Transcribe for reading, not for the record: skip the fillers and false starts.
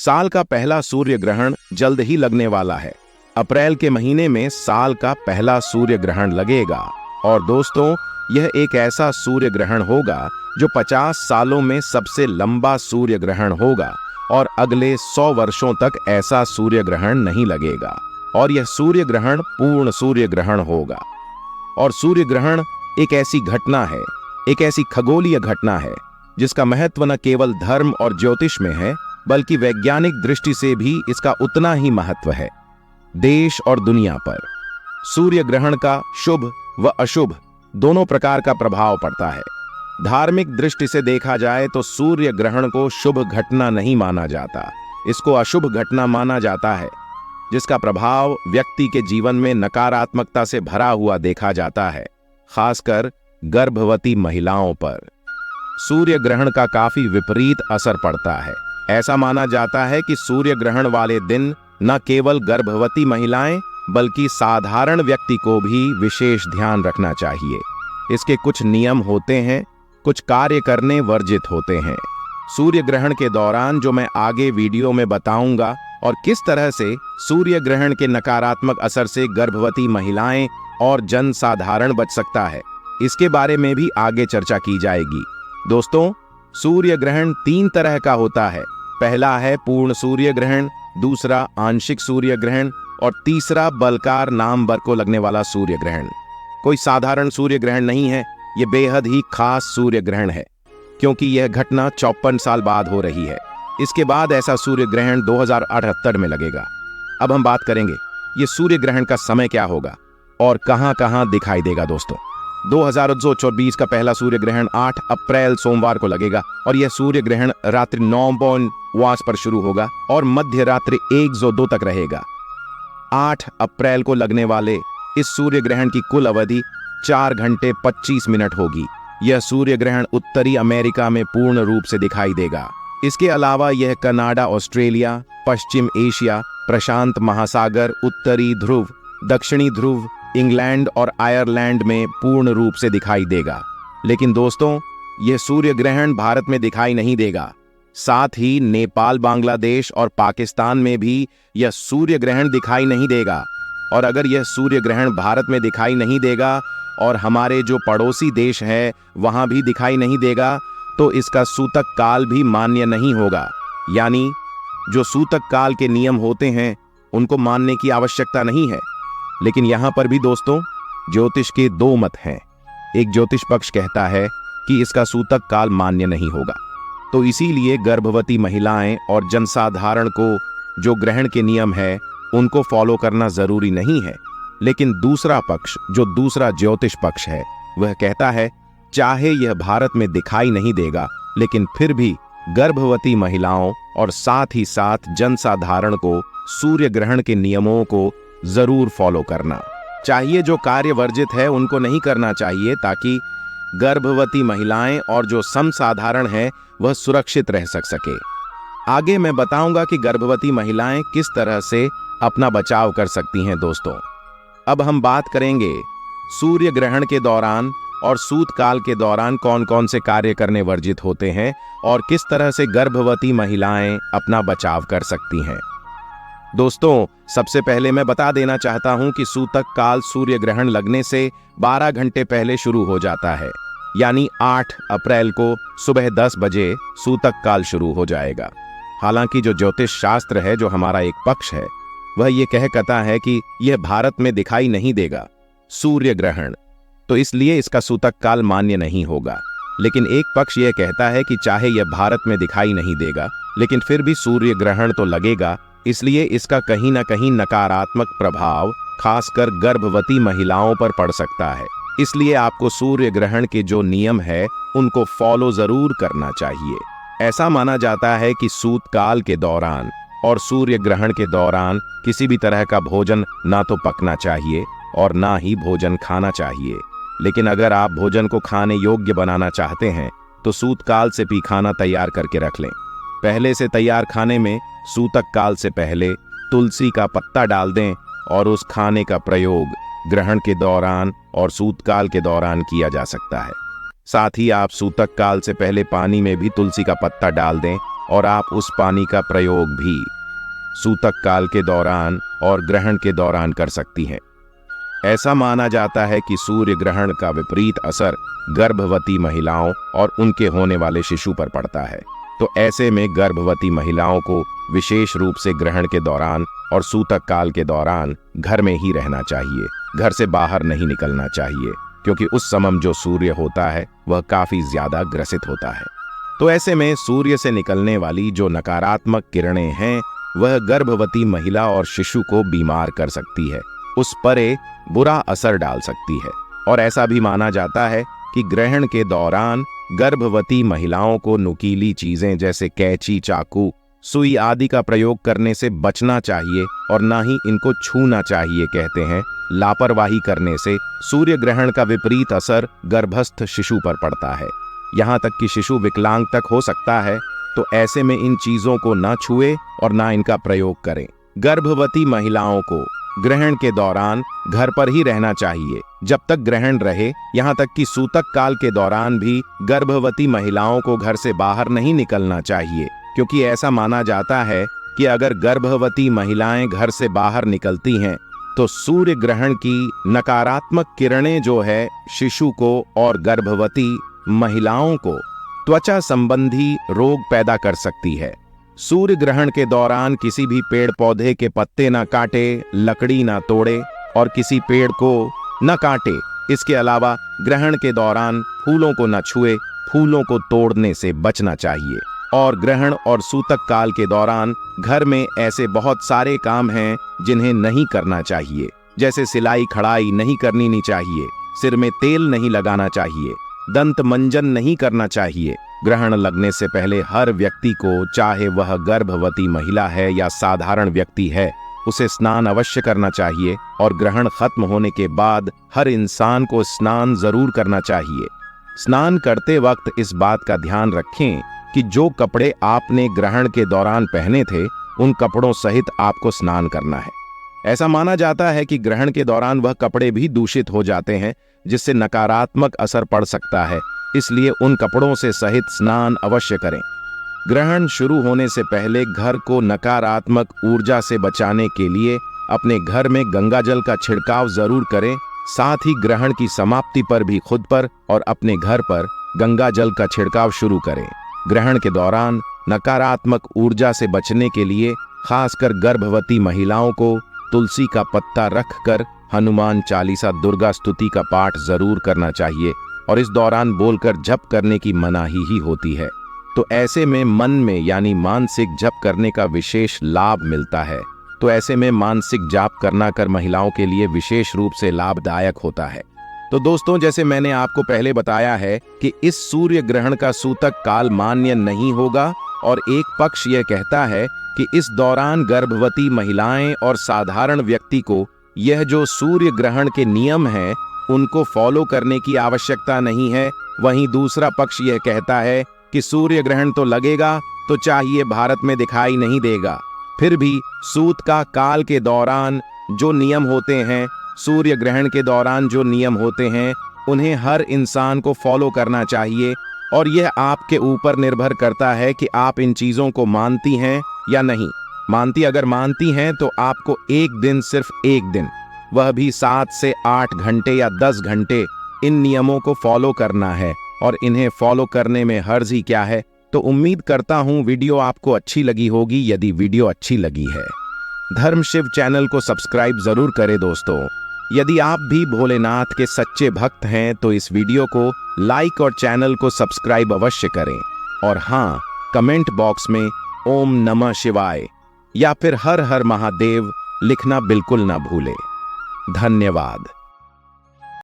साल का पहला सूर्य ग्रहण जल्द ही लगने वाला है। अप्रैल के महीने में साल का पहला सूर्य ग्रहण लगेगा और दोस्तों, यह एक ऐसा सूर्य ग्रहण होगा जो 50 सालों में सबसे लंबा सूर्य ग्रहण होगा और अगले 100 वर्षों तक ऐसा सूर्य ग्रहण नहीं लगेगा और यह सूर्य ग्रहण पूर्ण सूर्य ग्रहण होगा। और सूर्य ग्रहण एक ऐसी घटना है, एक ऐसी खगोलीय घटना है जिसका महत्व न केवल धर्म और ज्योतिष में है, बल्कि वैज्ञानिक दृष्टि से भी इसका उतना ही महत्व है। देश और दुनिया पर सूर्य ग्रहण का शुभ व अशुभ दोनों प्रकार का प्रभाव पड़ता है। धार्मिक दृष्टि से देखा जाए तो सूर्य ग्रहण को शुभ घटना नहीं माना जाता, इसको अशुभ घटना माना जाता है, जिसका प्रभाव व्यक्ति के जीवन में नकारात्मकता से भरा हुआ देखा जाता है, खासकर गर्भवती महिलाओं पर। सूर्य ग्रहण का काफी विपरीत असर पड़ता है। ऐसा माना जाता है कि सूर्य ग्रहण वाले दिन न केवल गर्भवती महिलाएं बल्कि साधारण व्यक्ति को भी विशेष ध्यान रखना चाहिए। इसके कुछ नियम होते हैं, कुछ कार्य करने वर्जित होते हैं। सूर्य ग्रहण के दौरान जो मैं आगे वीडियो में बताऊंगा और किस तरह से सूर्य ग्रहण के नकारात्मक असर से गर्भवती महिलाएं और जन साधारण बच सकता है, इसके बारे में भी आगे चर्चा की जाएगी। दोस्तों, सूर्य ग्रहण 3 तरह का होता है। पहला है पूर्ण सूर्य ग्रहण, दूसरा आंशिक सूर्य ग्रहण और तीसरा बलकार नाम बर को लगने वाला सूर्य ग्रहण। कोई साधारण सूर्य ग्रहण नहीं है, यह बेहद ही खास सूर्य ग्रहण है, क्योंकि यह घटना 54 साल बाद हो रही है। इसके बाद ऐसा सूर्य ग्रहण 2078 में लगेगा। अब हम बात करेंगे ये सूर्य ग्रहण का समय क्या होगा और कहां कहां दिखाई देगा। दोस्तों, 2024 का पहला सूर्य ग्रहण 8 अप्रैल सोमवार को लगेगा और यह सूर्य ग्रहण रात्रि 9:05 पर शुरू होगा और मध्य रात्रि 1:02 तक रहेगा। 8 अप्रैल को लगने वाले इस सूर्य ग्रहण की कुल अवधि 4 घंटे 25 मिनट होगी। यह सूर्य ग्रहण उत्तरी अमेरिका में पूर्ण रूप से दिखाई देगा। इसके अलावा यह कनाडा, ऑस्ट्रेलिया, पश्चिम एशिया, प्रशांत महासागर, उत्तरी ध्रुव, दक्षिणी ध्रुव, इंग्लैंड और आयरलैंड में पूर्ण रूप से दिखाई देगा। लेकिन दोस्तों, यह सूर्य ग्रहण भारत में दिखाई नहीं देगा। साथ ही नेपाल, बांग्लादेश और पाकिस्तान में भी यह सूर्य ग्रहण दिखाई नहीं देगा। और अगर यह सूर्य ग्रहण भारत में दिखाई नहीं देगा और हमारे जो पड़ोसी देश है वहां भी दिखाई नहीं देगा, तो इसका सूतक काल भी मान्य नहीं होगा। यानी जो सूतक काल के नियम होते हैं उनको मानने की आवश्यकता नहीं है। लेकिन यहां पर भी दोस्तों, ज्योतिष के 2 मत हैं। एक ज्योतिष पक्ष कहता है कि इसका सूतक काल मान्य नहीं होगा, तो इसीलिए गर्भवती महिलाएं और जनसाधारण को जो ग्रहण के नियम है उनको फॉलो करना जरूरी नहीं है। लेकिन दूसरा पक्ष, जो दूसरा ज्योतिष पक्ष है, वह कहता है चाहे यह भारत में दिखाई नहीं देगा, लेकिन फिर भी गर्भवती महिलाओं और साथ ही साथ जनसाधारण को सूर्य ग्रहण के नियमों को जरूर फॉलो करना चाहिए। जो कार्य वर्जित है उनको नहीं करना चाहिए, ताकि गर्भवती महिलाएं और जो समसाधारण है वह सुरक्षित रह सके। आगे मैं बताऊंगा कि गर्भवती महिलाएं किस तरह से अपना बचाव कर सकती हैं। दोस्तों, अब हम बात करेंगे सूर्य ग्रहण के दौरान और सूत काल के दौरान कौन कौन से कार्य करने वर्जित होते हैं और किस तरह से गर्भवती महिलाएं अपना बचाव कर सकती हैं। दोस्तों, सबसे पहले मैं बता देना चाहता हूं कि सूतक काल सूर्य ग्रहण लगने से 12 घंटे पहले शुरू हो जाता है। यानी 8 अप्रैल को सुबह 10 बजे सूतक काल शुरू हो जाएगा। हालांकि जो ज्योतिष शास्त्र है, जो हमारा एक पक्ष है, वह ये कहता है कि यह भारत में दिखाई नहीं देगा सूर्य ग्रहण, तो इसलिए इसका सूतक काल मान्य नहीं होगा। लेकिन एक पक्ष यह कहता है कि चाहे यह भारत में दिखाई नहीं देगा, लेकिन फिर भी सूर्य ग्रहण तो लगेगा, इसलिए इसका कहीं ना कहीं नकारात्मक प्रभाव खासकर गर्भवती महिलाओं पर पड़ सकता है। इसलिए आपको सूर्य ग्रहण के जो नियम है उनको फॉलो जरूर करना चाहिए। ऐसा माना जाता है कि सूत काल के दौरान और सूर्य ग्रहण के दौरान किसी भी तरह का भोजन ना तो पकना चाहिए और ना ही भोजन खाना चाहिए। लेकिन अगर आप भोजन को खाने योग्य बनाना चाहते हैं तो सूत काल से भी खाना तैयार करके रख लें। पहले से तैयार खाने में सूतक काल से पहले तुलसी का पत्ता डाल दें और उस खाने का प्रयोग ग्रहण के दौरान और सूत काल के दौरान किया जा सकता है। साथ ही आप सूतक काल से पहले पानी में भी तुलसी का पत्ता डाल दें और आप उस पानी का प्रयोग भी सूतक काल के दौरान और ग्रहण के दौरान कर सकती हैं। ऐसा माना जाता है कि सूर्य ग्रहण का विपरीत असर गर्भवती महिलाओं और उनके होने वाले शिशु पर पड़ता है। तो ऐसे में गर्भवती महिलाओं को विशेष रूप से ग्रहण के दौरान और सूतक काल के दौरान घर में ही रहना चाहिए, घर से बाहर नहीं निकलना चाहिए, क्योंकि उस समय जो सूर्य होता है वह काफी ज्यादा ग्रसित होता है। तो ऐसे में सूर्य से निकलने वाली जो नकारात्मक किरणें हैं वह गर्भवती महिला और शिशु को बीमार कर सकती है, उस पर एक बुरा असर डाल सकती है। और ऐसा भी माना जाता है कि ग्रहण के दौरान गर्भवती महिलाओं को नुकीली चीजें जैसे कैंची, चाकू, सुई आदि का प्रयोग करने से बचना चाहिए और ना ही इनको छूना चाहिए। कहते हैं लापरवाही करने से सूर्य ग्रहण का विपरीत असर गर्भस्थ शिशु पर पड़ता है, यहाँ तक कि शिशु विकलांग तक हो सकता है। तो ऐसे में इन चीजों को ना छुए और ना इनका प्रयोग करें। गर्भवती महिलाओं को ग्रहण के दौरान घर पर ही रहना चाहिए जब तक ग्रहण रहे, यहाँ तक कि सूतक काल के दौरान भी गर्भवती महिलाओं को घर से बाहर नहीं निकलना चाहिए, क्योंकि ऐसा माना जाता है कि अगर गर्भवती महिलाएं घर से बाहर निकलती हैं तो सूर्य ग्रहण की नकारात्मक किरणें जो है शिशु को और गर्भवती महिलाओं को त्वचा संबंधी रोग पैदा कर सकती है। सूर्य ग्रहण के दौरान किसी भी पेड़ पौधे के पत्ते न काटे, लकड़ी न तोड़े और किसी पेड़ को न काटे। इसके अलावा ग्रहण के दौरान फूलों को न छुए, फूलों को तोड़ने से बचना चाहिए। और ग्रहण और सूतक काल के दौरान घर में ऐसे बहुत सारे काम हैं जिन्हें नहीं करना चाहिए, जैसे सिलाई कढ़ाई नहीं करनी चाहिए, सिर में तेल नहीं लगाना चाहिए, दंत मंजन नहीं करना चाहिए। ग्रहण लगने से पहले हर व्यक्ति को, चाहे वह गर्भवती महिला है या साधारण व्यक्ति है, उसे स्नान अवश्य करना चाहिए। और ग्रहण खत्म होने के बाद हर इंसान को स्नान जरूर करना चाहिए। स्नान करते वक्त इस बात का ध्यान रखें कि जो कपड़े आपने ग्रहण के दौरान पहने थे उन कपड़ों सहित आपको स्नान करना है। ऐसा माना जाता है कि ग्रहण के दौरान वह कपड़े भी दूषित हो जाते हैं, जिससे नकारात्मक असर पड़ सकता है, इसलिए उन कपड़ों से सहित स्नान अवश्य करें। ग्रहण शुरू होने से पहले घर को नकारात्मक ऊर्जा से बचाने के लिए अपने घर में गंगा जल का छिड़काव जरूर करें। साथ ही ग्रहण की समाप्ति पर भी खुद पर और अपने घर पर गंगा जल का छिड़काव शुरू करें। ग्रहण के दौरान नकारात्मक ऊर्जा से बचने के लिए खासकर गर्भवती महिलाओं को तुलसी का पत्ता रखकर हनुमान चालीसा, दुर्गा स्तुति का पाठ जरूर करना चाहिए और इस दौरान बोलकर जप करने की मनाही ही होती है। तो ऐसे में मन में यानी मानसिक जप करने का विशेष लाभ मिलता है। तो ऐसे में मानसिक जाप करना कर महिलाओं के लिए विशेष रूप से लाभदायक होता है। तो दोस्तों, जैसे मैंने आपको पहले बताया है कि इस सूर्य ग्रहण का सूतक काल मान्य नहीं होगा और एक पक्ष यह कहता है कि इस दौरान गर्भवती महिलाएं और साधारण व्यक्ति को यह जो सूर्य ग्रहण के नियम हैं उनको फॉलो करने की आवश्यकता नहीं है। वहीं दूसरा पक्ष यह कहता है कि सूर्य ग्रहण तो लगेगा तो चाहिए भारत में दिखाई नहीं देगा। फिर भी सूत का काल के दौरान जो नियम होते हैं, सूर्य ग्रहण के दौरान जो नियम होते हैं, उन्हें हर इंसान को फॉलो करना चाहिए और यह आपके ऊपर निर्भर करता है कि आप इन चीजों को मानती हैं या नहीं मानती। अगर मानती हैं तो आपको एक दिन, सिर्फ एक दिन, वह भी 7 से 8 घंटे या 10 घंटे इन नियमों को फॉलो करना है और इन्हें फॉलो करने में हर्ज ही क्या है। तो उम्मीद करता हूं वीडियो आपको अच्छी लगी होगी। यदि वीडियो अच्छी लगी है, धर्म शिव चैनल को सब्सक्राइब जरूर करें। दोस्तों, यदि आप भी भोलेनाथ के सच्चे भक्त हैं तो इस वीडियो को लाइक और चैनल को सब्सक्राइब अवश्य करें। और हाँ, कमेंट बॉक्स में ओम नमः शिवाय या फिर हर हर महादेव लिखना बिल्कुल ना भूलें। धन्यवाद।